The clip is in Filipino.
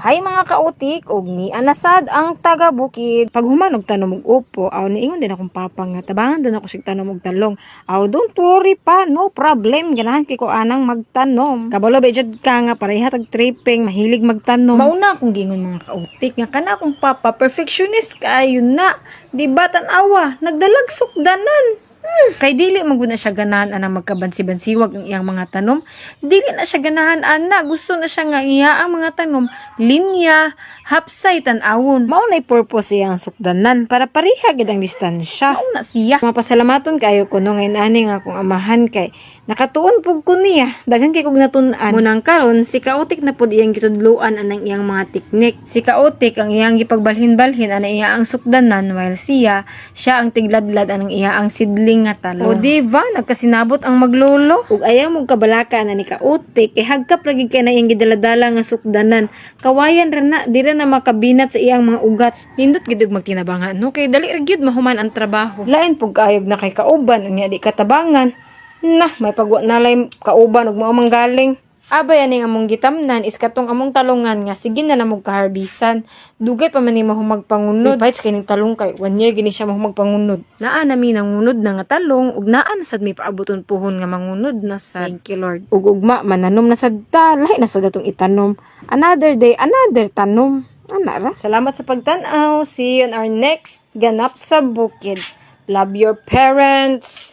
Hay mga kautik, og ni anasad ang taga-bukid. Pag humanog tanom og upo, aw niingon din akong papa nga tabangan doon ako sig tanom og talong. Aw don't worry pa, no problem. Ganahan kay ko anang magtanom. Kabalo ba jud ka nga pareha tag tripping, mahilig magtanom. Mauna akong gingon mga kautik nga kana akong papa perfectionist kaayo na. Di ba tan-awa, nagdalag sukdanan. Kay dili man gud na siya ganahan ana magkabansi-bansiwag ang iyang mga tanom. Dili na siya ganahan ana, gusto na siya nga iya ang mga tanom linya, hapsay tan-awon. Mao nay purpose iyang sukdanan para pareha gid ang distansya. Mao na siya. Mapasalamaton kayo kuno nga inani nga akong amahan kay nakatuon pug ko niya. Daghan kay kog natun-an. Munang karon si kautik na pud iyang gitudloan anang iyang mga teknik. Si kautik ang iyang gipagbalhin-balhin ana iya ang sukdanan while siya ang tigladlad anang iya ang sidling nga talong. O diba, nagkasinabot ang maglolo. Ug ayaw mong kabalaka na ni kautik kay hagkap lagi kay na iyang gidaladala nga sukdanan. Kawayan ra na dira na makabinat sa iyang mga ugat. Nindot gid magtinabangan no kay dali ra gyud mahuman ang trabaho. Lain pug kaayog na kay kauban unya di katabangan. Nah, may pagwa nalay kauban ug mao manggaling. Abay ani among gitamnan is katong among talungan nga sige na namog kaharbisan. Dugay pa man ni mahumag pangunod. Bites kay ning talong kay 1 year gini siya mahumag pangunod. Naa nami nangunod na nga talong ug naa na sad may paaboton puhon nga mangunod na sad. Thank you Lord. Ug ugma mananom na sad talay na sad atong itanom. Another day, another tanom. Ana ra. Salamat sa pagtan-aw. See you on our next Ganap sa Bukid. Love your parents.